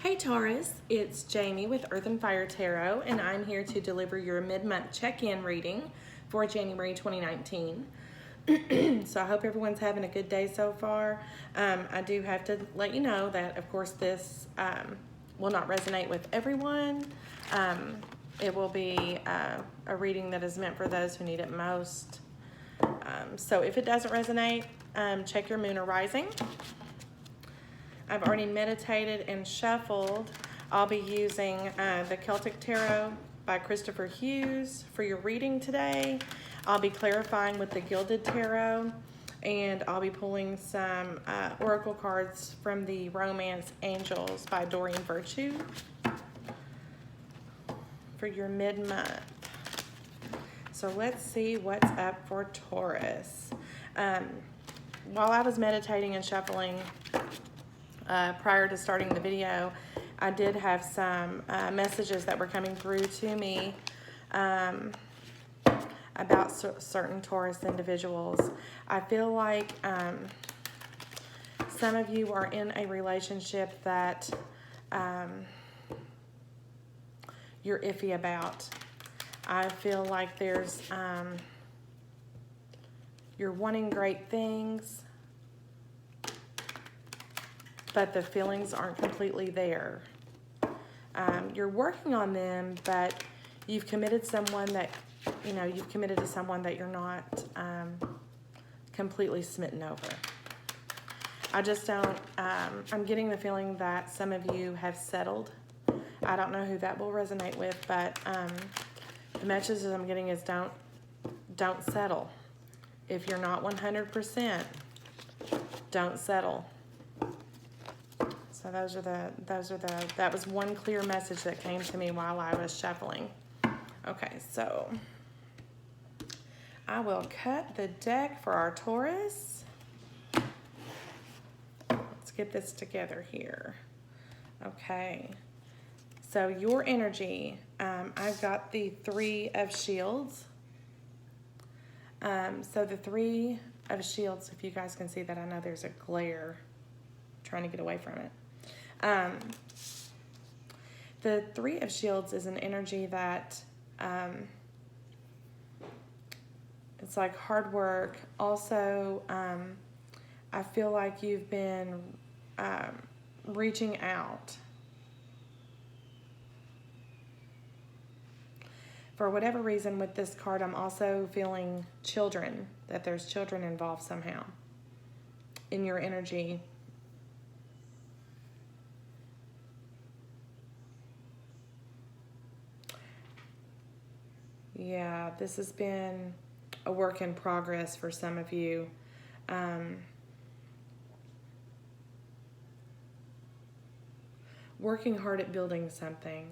Hey Taurus, it's Jamie with Earth and Fire Tarot, and I'm here to deliver your mid-month check-in reading for January 2019. So I hope everyone's having a good day so far. I do have to let you know that, of course, this will not resonate with everyone. It will be a reading that is meant for those who need it most. So if it doesn't resonate, check your moon or rising. I've already meditated and shuffled. I'll be using the Celtic Tarot by Christopher Hughes for your reading today. I'll be clarifying with the Gilded Tarot, and I'll be pulling some oracle cards from the Romance Angels by Doreen Virtue for your mid-month. So let's see what's up for Taurus. While I was meditating and shuffling, prior to starting the video, I did have some messages that were coming through to me about certain Taurus individuals. I feel like some of you are in a relationship that you're iffy about. I feel like there's you're wanting great things, but the feelings aren't completely there. You're working on them, but you've committed you've committed to someone that you're not completely smitten over. I just don't, I'm getting the feeling that some of you have settled. I don't know who that will resonate with, but the messages I'm getting is don't settle. If you're not 100%, don't settle. So that was one clear message that came to me while I was shuffling. Okay, so I will cut the deck for our Taurus. Let's get this together here. Okay, so your energy, I've got the Three of Shields. So the Three of Shields, if you guys can see that, I know there's a glare. Trying to get away from it. The Three of Shields is an energy that it's like hard work. Also, I feel like you've been reaching out. For whatever reason with this card, I'm also feeling children, that there's children involved somehow in your energy. Yeah, this has been a work in progress for some of you. Working hard at building something.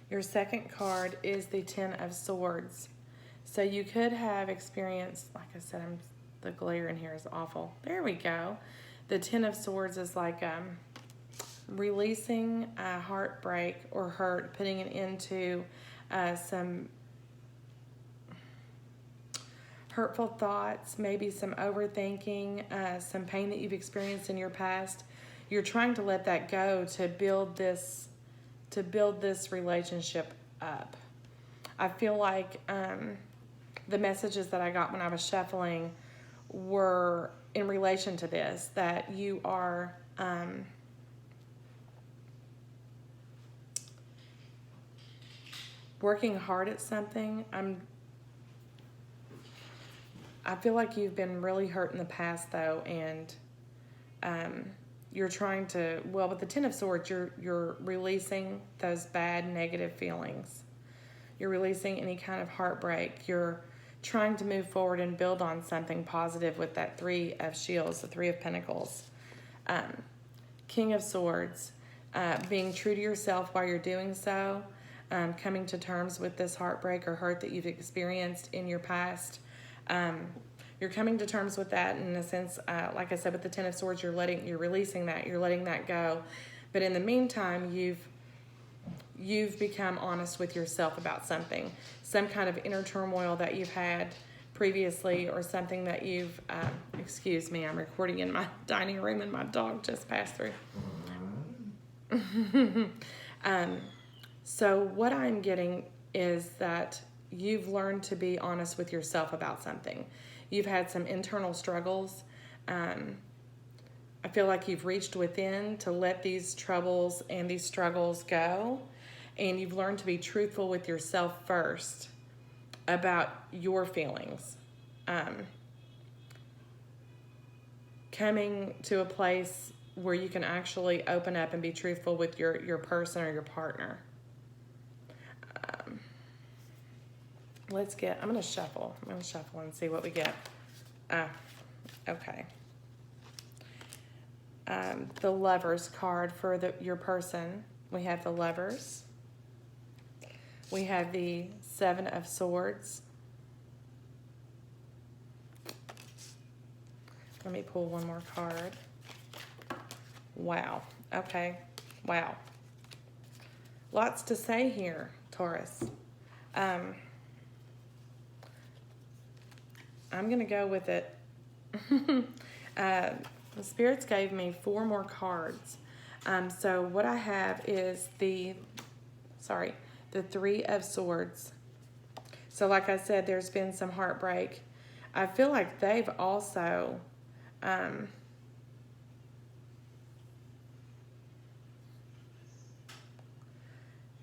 Your second card is the Ten of Swords. So you could have experienced, like I said, the glare in here is awful. There we go. The Ten of Swords is like releasing a heartbreak or hurt, putting it into some hurtful thoughts, maybe some overthinking, some pain that you've experienced in your past. You're trying to let that go to build this relationship up. I feel like the messages that I got when I was shuffling were in relation to this, that you are working hard at something. I feel like you've been really hurt in the past though, and you're trying to, well, with the Ten of Swords, you're releasing those bad negative feelings. You're releasing any kind of heartbreak. You're trying to move forward and build on something positive with that Three of Shields, the Three of Pentacles. King of Swords, being true to yourself while you're doing so. Coming to terms with this heartbreak or hurt that you've experienced in your past. You're coming to terms with that in a sense, like I said, with the Ten of Swords, you're releasing that, you're letting that go. But in the meantime, you've become honest with yourself about something, some kind of inner turmoil that you've had previously, or something that you've, excuse me, I'm recording in my dining room and my dog just passed through. So what I'm getting is that you've learned to be honest with yourself about something. You've had some internal struggles. I feel like you've reached within to let these troubles and these struggles go. And you've learned to be truthful with yourself first about your feelings. Coming to a place where you can actually open up and be truthful with your person or your partner. I'm going to shuffle. I'm going to shuffle and see what we get. Okay. The Lovers card for your person. We have the Lovers. We have the Seven of Swords. Let me pull one more card. Wow. Okay. Wow. Lots to say here, Taurus. I'm going to go with it. The spirits gave me 4 more cards. So what I have is the Three of Swords. So like I said, there's been some heartbreak. I feel like they've also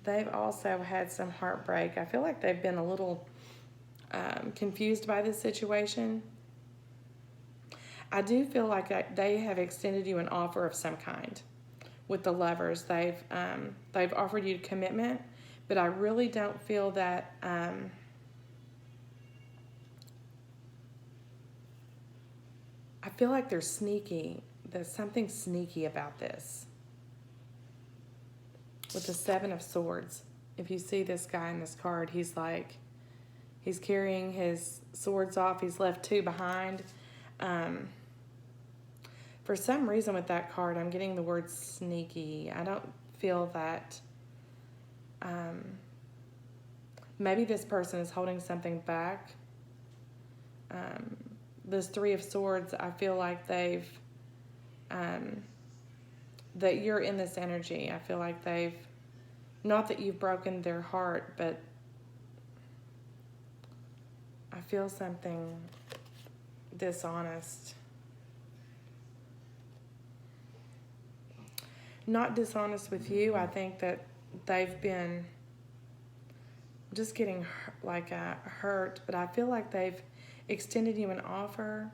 had some heartbreak. I feel like they've been a little confused by this situation. I do feel like they have extended you an offer of some kind with the Lovers. They've offered you commitment, but I really don't feel that I feel like they're sneaky. There's something sneaky about this. With the Seven of Swords, if you see this guy in this card, he's carrying his swords off. He's left 2 behind. For some reason with that card, I'm getting the word sneaky. I don't feel that maybe this person is holding something back. This Three of Swords, I feel like they've, that you're in this energy. I feel like not that you've broken their heart, but I feel something dishonest. Not dishonest with you. I think that they've been just getting hurt, but I feel like they've extended you an offer,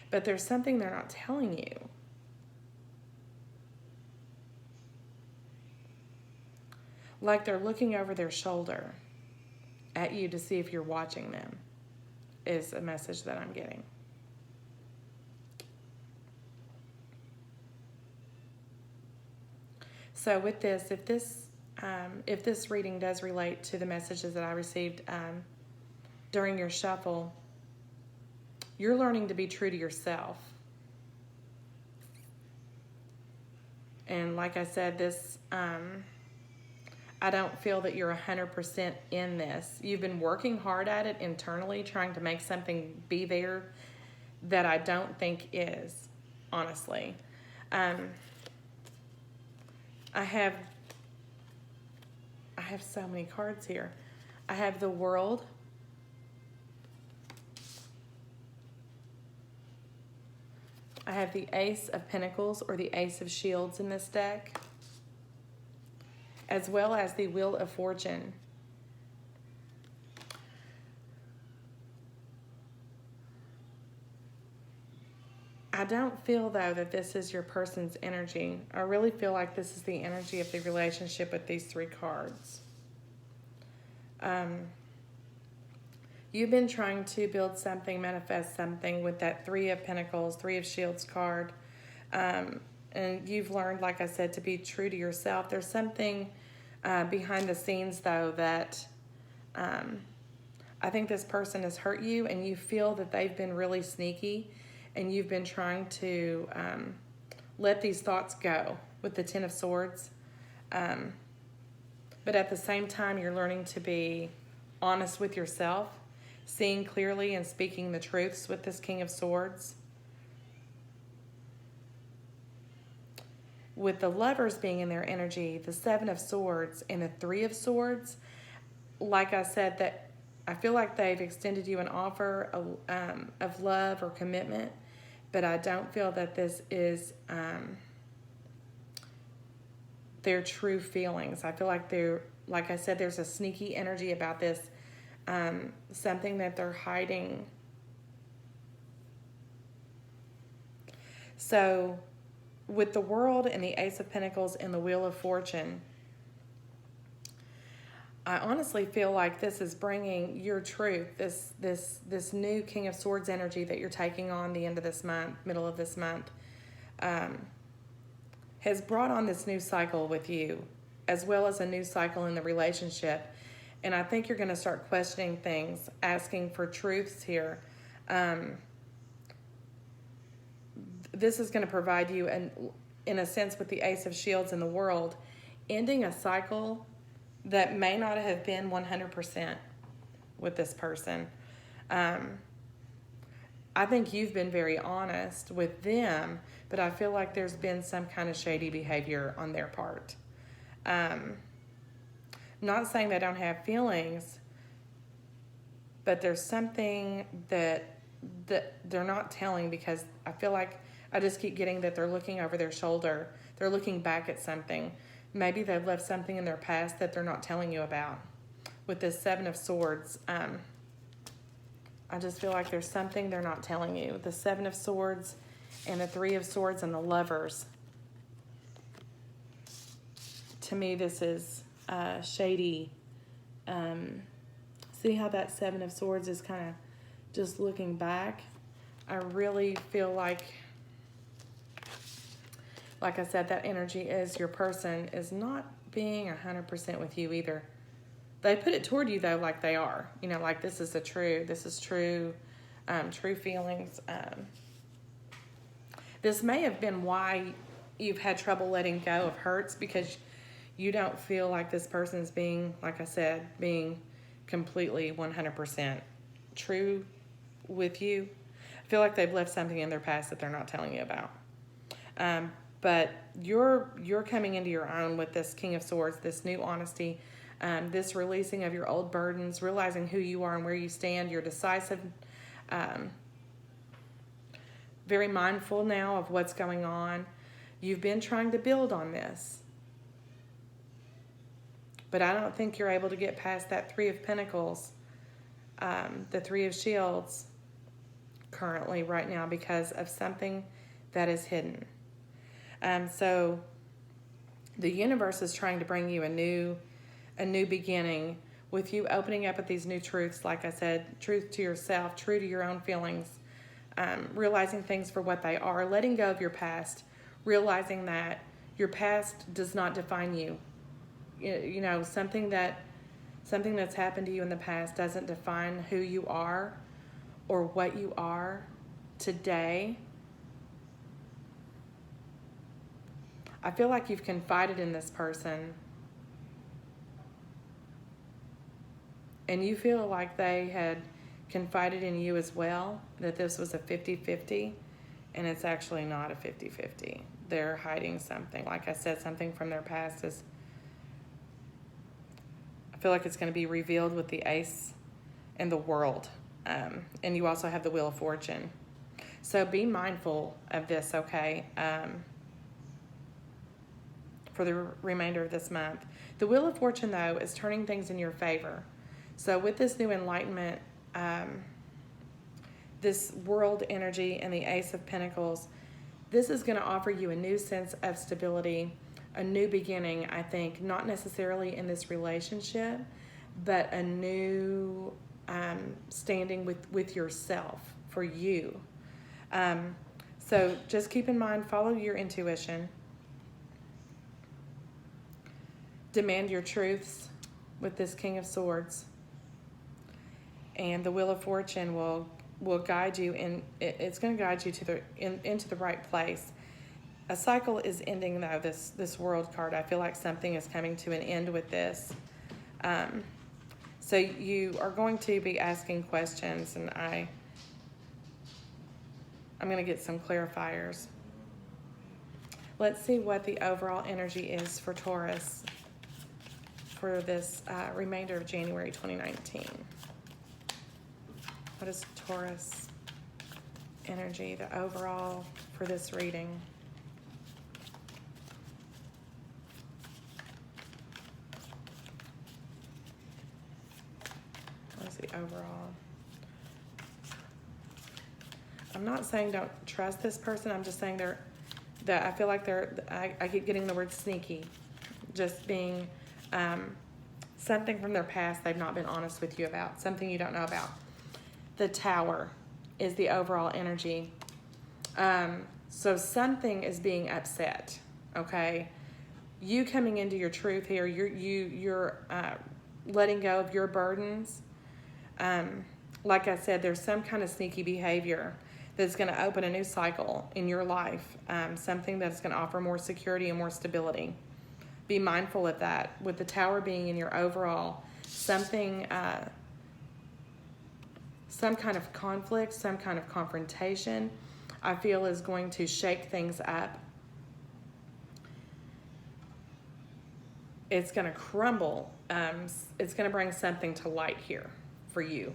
but there's something they're not telling you. Like they're looking over their shoulder at you to see if you're watching them, is a message that I'm getting. So with this, if this reading does relate to the messages that I received during your shuffle, you're learning to be true to yourself. And like I said, this, I don't feel that you're 100% in this. You've been working hard at it internally, trying to make something be there that I don't think is, honestly. I have so many cards here. I have the World. I have the Ace of Pentacles or the Ace of Shields in this deck, as well as the Wheel of Fortune. I don't feel, though, that this is your person's energy. I really feel like this is the energy of the relationship with these 3 cards. You've been trying to build something, manifest something with that 3 of Pentacles, 3 of Shields card. And you've learned, like I said, to be true to yourself. There's something behind the scenes, though, that I think this person has hurt you, and you feel that they've been really sneaky, and you've been trying to let these thoughts go with the Ten of Swords. But at the same time, you're learning to be honest with yourself, seeing clearly and speaking the truths with this King of Swords. with the Lovers being in their energy, the Seven of Swords and the Three of Swords, like I said, that I feel like they've extended you an offer of love or commitment, but I don't feel that this is their true feelings. I feel like like I said, there's a sneaky energy about this, something that they're hiding. So with the World and the Ace of Pentacles and the Wheel of Fortune, I honestly feel like this is bringing your truth, this new King of Swords energy that you're taking on the end of this month, middle of this month, has brought on this new cycle with you, as well as a new cycle in the relationship. And I think you're going to start questioning things, asking for truths here. This is going to provide you, in a sense, with the Ace of Shields in the World, ending a cycle that may not have been 100% with this person. I think you've been very honest with them, but I feel like there's been some kind of shady behavior on their part. Not saying they don't have feelings, but there's something that they're not telling, because I feel like I just keep getting that they're looking over their shoulder. They're looking back at something. Maybe they've left something in their past that they're not telling you about. With this Seven of Swords, I just feel like there's something they're not telling you. The Seven of Swords and the Three of Swords and the Lovers. To me, this is shady. See how that Seven of Swords is kind of just looking back? I really feel like I said, that energy is your person is not being 100% with you either. They put it toward you, though, like they are. You know, like this is true feelings. This may have been why you've had trouble letting go of hurts, because you don't feel like this person is being, like I said, being completely 100% true with you. I feel like they've left something in their past that they're not telling you about. But you're coming into your own with this King of Swords, this new honesty, this releasing of your old burdens, realizing who you are and where you stand. You're decisive, very mindful now of what's going on. You've been trying to build on this, but I don't think you're able to get past that Three of Pentacles, the Three of Shields currently right now, because of something that is hidden. So the universe is trying to bring you a new beginning, with you opening up at these new truths. Like I said, truth to yourself, true to your own feelings, realizing things for what they are, letting go of your past, realizing that your past does not define you. You know, something that's happened to you in the past doesn't define who you are or what you are today. I feel like you've confided in this person, and you feel like they had confided in you as well, that this was a 50-50, and it's actually not a 50-50. They're hiding something. Like I said, something from their past I feel like it's going to be revealed with the Ace and the World. And you also have the Wheel of Fortune. So be mindful of this, okay? For the remainder of this month. The Wheel of Fortune, though, is turning things in your favor. So with this new enlightenment, this World energy and the Ace of Pentacles, this is going to offer you a new sense of stability, a new beginning, I think, not necessarily in this relationship, but a new standing with yourself, for you. So just keep in mind, follow your intuition. Demand your truths with this King of Swords. And the Wheel of Fortune will guide you, it's going to guide you into the right place. A cycle is ending, though, this World card. I feel like something is coming to an end with this. So you are going to be asking questions, and I'm going to get some clarifiers. Let's see what the overall energy is for Taurus for this remainder of January 2019. What is Taurus energy, the overall for this reading? What is the overall? I'm not saying don't trust this person. I'm just saying I feel like I keep getting the word sneaky. Just being something from their past they've not been honest with you about. Something you don't know about. The Tower is the overall energy. So something is being upset, okay? You coming into your truth here, you're letting go of your burdens. Like I said, there's some kind of sneaky behavior that's going to open a new cycle in your life, something that's going to offer more security and more stability. Be mindful of that. With the Tower being in your overall, something, some kind of conflict, some kind of confrontation, I feel is going to shake things up. It's going to crumble. It's going to bring something to light here for you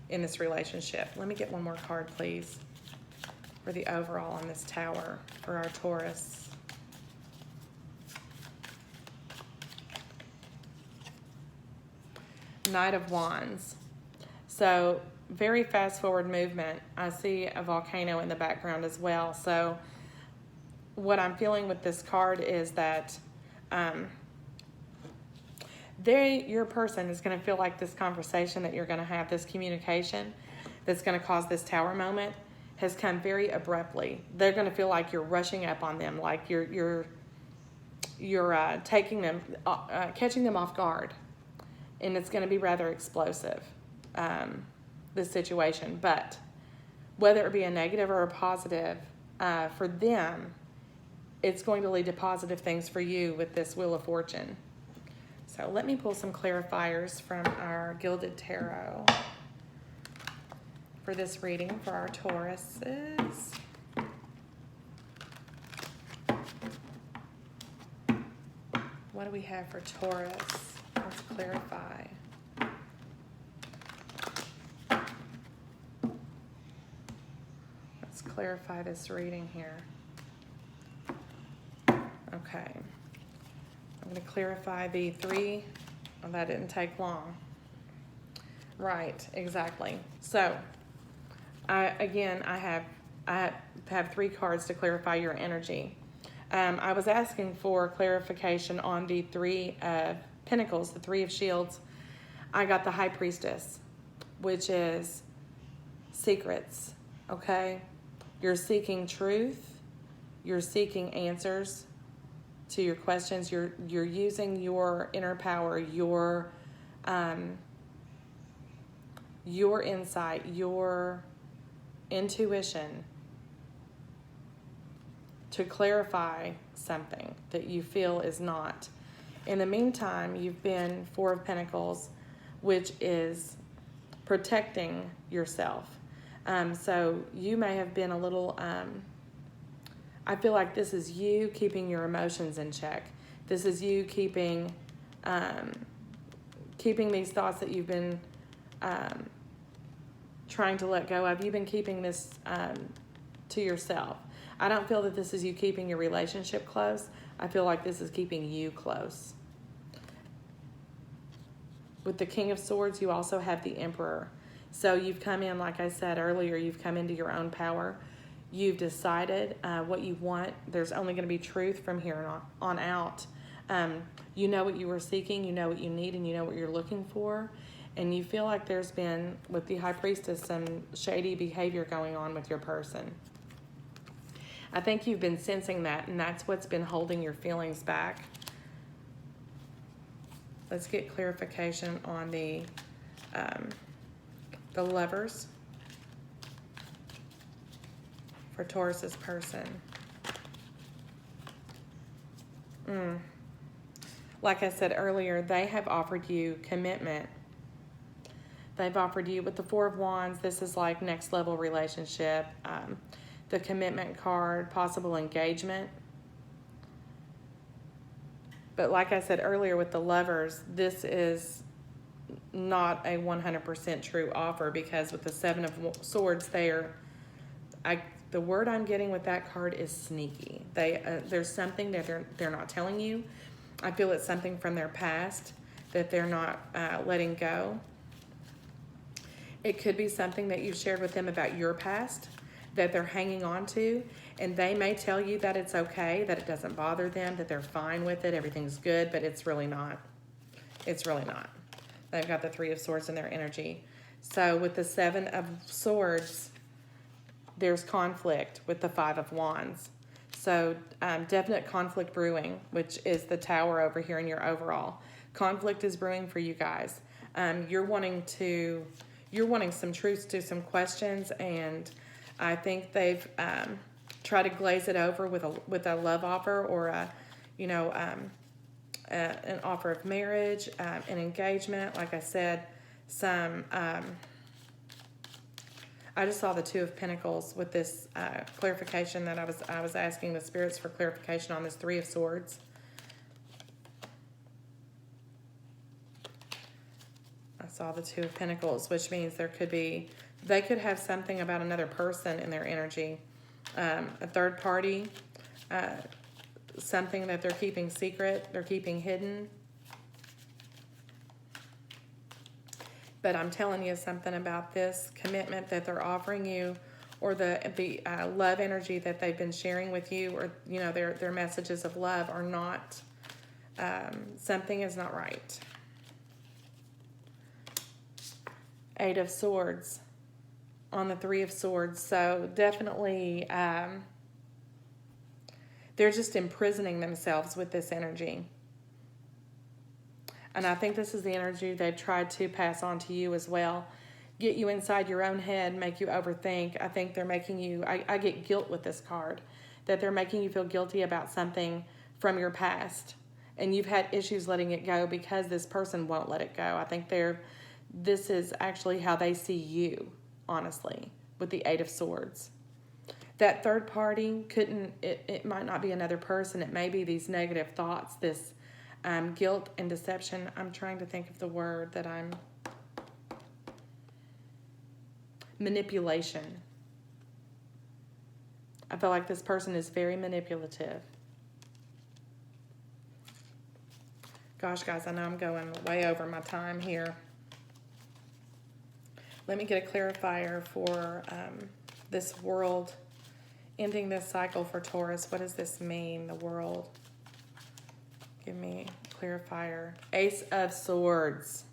in this relationship. Let me get one more card, please, for the overall on this Tower for our Taurus. Knight of Wands. So very fast forward movement. I see a volcano in the background as well. So what I'm feeling with this card is that your person is going to feel like this conversation that you're going to have, this communication that's going to cause this Tower moment, has come very abruptly. They're going to feel like you're rushing up on them, like you're taking them, catching them off guard, and it's going to be rather explosive, this situation. But whether it be a negative or a positive, for them, it's going to lead to positive things for you with this Wheel of Fortune. So let me pull some clarifiers from our Gilded Tarot for this reading for our Tauruses. What do we have for Taurus? Let's clarify. Let's clarify this reading here. Okay. I'm going to clarify the three. Oh, that didn't take long. Right, exactly. So, I have three cards to clarify your energy. I was asking for clarification on the Three of Pentacles, the Three of Shields. I got the High Priestess, which is secrets, okay? You're seeking truth. You're seeking answers to your questions. You're using your inner power, your insight, your intuition to clarify something that you feel is not. In the meantime, you've been Four of Pentacles, which is protecting yourself. So you may have been a little, I feel like this is you keeping your emotions in check. This is you keeping these thoughts that you've been trying to let go of. You've been keeping this to yourself. I don't feel that this is you keeping your relationship close. I feel like this is keeping you close. With the King of Swords, you also have the Emperor. So you've come in, like I said earlier, you've come into your own power. You've decided what you want. There's only going to be truth from here on out. You know what you were seeking, you know what you need, and you know what you're looking for. And you feel like there's been, with the High Priestess, some shady behavior going on with your person. I think you've been sensing that, and that's what's been holding your feelings back. Let's get clarification on the Lovers for Taurus's person. Like I said earlier, they have offered you commitment. They've offered you, with the Four of Wands, this is like next level relationship. The commitment card, possible engagement. But like I said earlier with the Lovers, this is not a 100% true offer, because with the Seven of Swords there, the word I'm getting with that card is sneaky. There's something that they're not telling you. I feel it's something from their past that they're not letting go. It could be something that you've shared with them about your past that they're hanging on to, and they may tell you that it's okay, that it doesn't bother them, that they're fine with it, everything's good, but it's really not. It's really not. They've got the Three of Swords in their energy. So with the Seven of Swords, there's conflict with the Five of Wands. So definite conflict brewing, which is the Tower over here in your overall. Conflict is brewing for you guys. You're wanting some truths to some questions, and I think they've tried to glaze it over with a love offer, or an offer of marriage, an engagement. Like I said, I just saw the Two of Pentacles with this clarification that I was asking the spirits for clarification on this Three of Swords. I saw the Two of Pentacles, which means they could have something about another person in their energy, a third party, something that they're keeping secret, they're keeping hidden. But I'm telling you something about this commitment that they're offering you, or the love energy that they've been sharing with you, or their messages of love are not, something is not right. Eight of Swords on the Three of Swords. So definitely they're just imprisoning themselves with this energy. And I think this is the energy they've tried to pass on to you as well. Get you inside your own head, make you overthink. I think they're making you, I get guilt with this card, that they're making you feel guilty about something from your past. And you've had issues letting it go because this person won't let it go. I think this is actually how they see you, honestly, with the Eight of Swords. That third party it might not be another person. It may be these negative thoughts, this guilt and deception. I'm trying to think of the word that manipulation. I feel like this person is very manipulative. Gosh, guys, I know I'm going way over my time here. Let me get a clarifier for this world, ending this cycle for Taurus. What does this mean, the world? Give me a clarifier. Ace of Swords.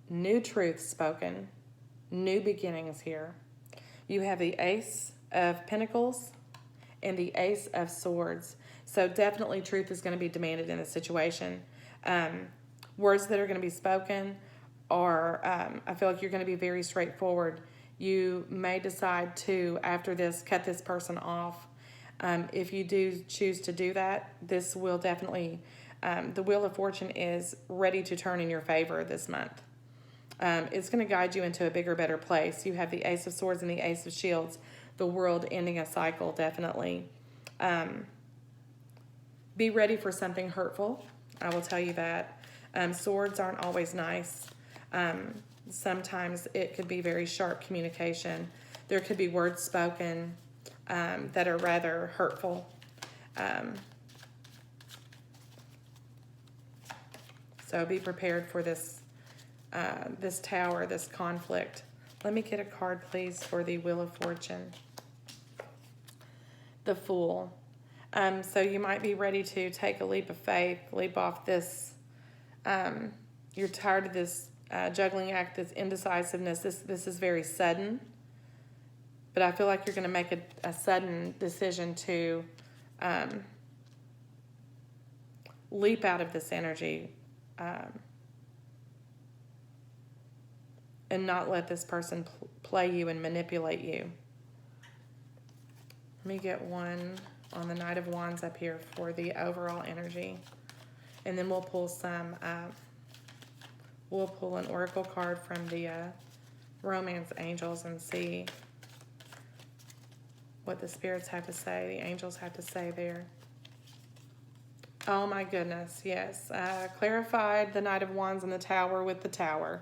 New truth spoken. New beginnings here. You have the Ace of Pentacles and the Ace of Swords. So definitely truth is going to be demanded in this situation. Words that are going to be spoken are, I feel like you're going to be very straightforward. You may decide to, after this, cut this person off. If you do choose to do that, this will definitely, the Wheel of Fortune is ready to turn in your favor this month. It's going to guide you into a bigger, better place. You have the Ace of Swords and the Ace of Shields, the world ending a cycle, definitely. Be ready for something hurtful. I will tell you that. Swords aren't always nice. Sometimes it could be very sharp communication. There could be words spoken that are rather hurtful. So be prepared for this this tower, this conflict. Let me get a card, please, for the Wheel of Fortune. The Fool. So you might be ready to take a leap of faith, leap off this. You're tired of this juggling act, this indecisiveness. This is very sudden. But I feel like you're going to make a sudden decision to leap out of this energy and not let this person play you and manipulate you. Let me get one on the Knight of Wands up here for the overall energy. And then we'll pull we'll pull an oracle card from the Romance Angels and see what the spirits have to say, the angels have to say there. Oh my goodness, yes. Clarified the Knight of Wands in the Tower with the Tower.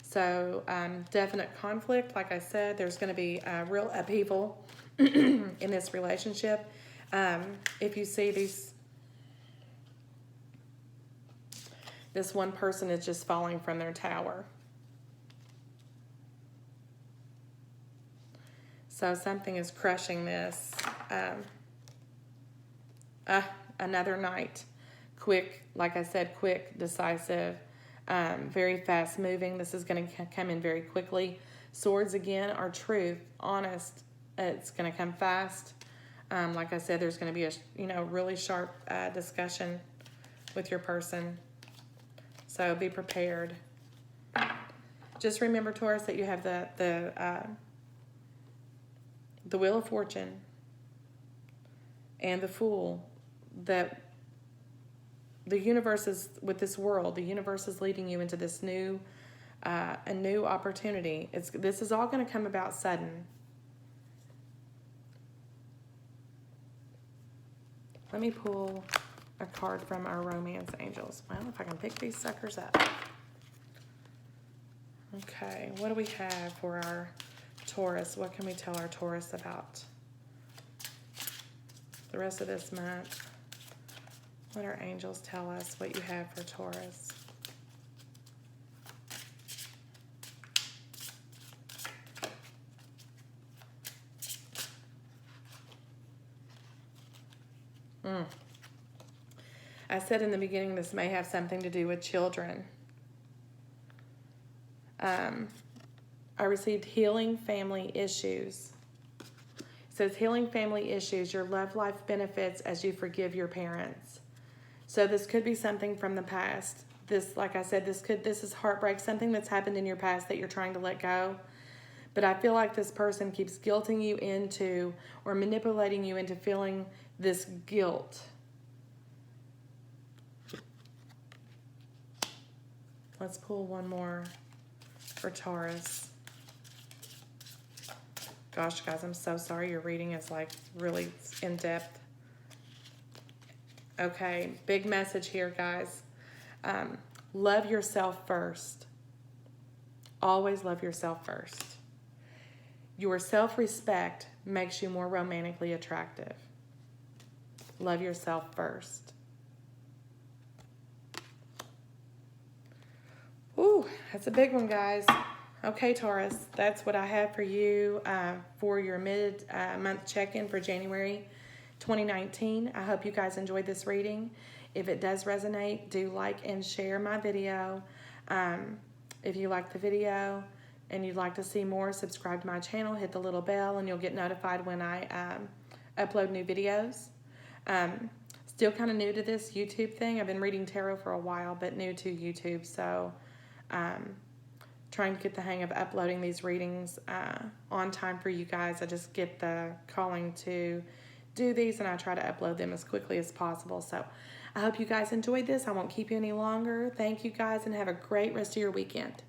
So definite conflict. Like I said, there's going to be a real upheaval in this relationship. If you see this one person is just falling from their tower. So something is crushing this. Another knight. Quick, like I said, quick, decisive, very fast moving. This is going to come in very quickly. Swords again are truth, honest. It's going to come fast. Like I said, there's going to be a really sharp discussion with your person. So be prepared. Just remember, Taurus, that you have the Wheel of Fortune and the Fool. That the universe is, with this world, the universe is leading you into this a new opportunity. This is all going to come about sudden. Let me pull a card from our romance angels. Well, if I can pick these suckers up. Okay, what do we have for our Taurus? What can we tell our Taurus about the rest of this month? Let our angels tell us what you have for Taurus. I said in the beginning this may have something to do with children. I received healing family issues. It says healing family issues, your love life benefits as you forgive your parents. So this could be something from the past. This, like I said, this is heartbreak, something that's happened in your past that you're trying to let go. But I feel like this person keeps guilting you into or manipulating you into feeling this guilt. Let's pull one more for Taurus. Gosh, guys, I'm so sorry. Your reading is like really in depth. Okay, big message here, guys. Love yourself first. Always love yourself first. Your self-respect makes you more romantically attractive. Love yourself first. Ooh, that's a big one, guys. Okay, Taurus, that's what I have for you for your mid-month check-in for January 2019. I hope you guys enjoyed this reading. If it does resonate, do like and share my video. If you like the video and you'd like to see more, subscribe to my channel, hit the little bell, and you'll get notified when I upload new videos. Still kind of new to this YouTube thing. I've been reading tarot for a while, but new to YouTube, so trying to get the hang of uploading these readings on time for you guys. I just get the calling to do these, and I try to upload them as quickly as possible. So I hope you guys enjoyed this. I won't keep you any longer. Thank you guys, and have a great rest of your weekend.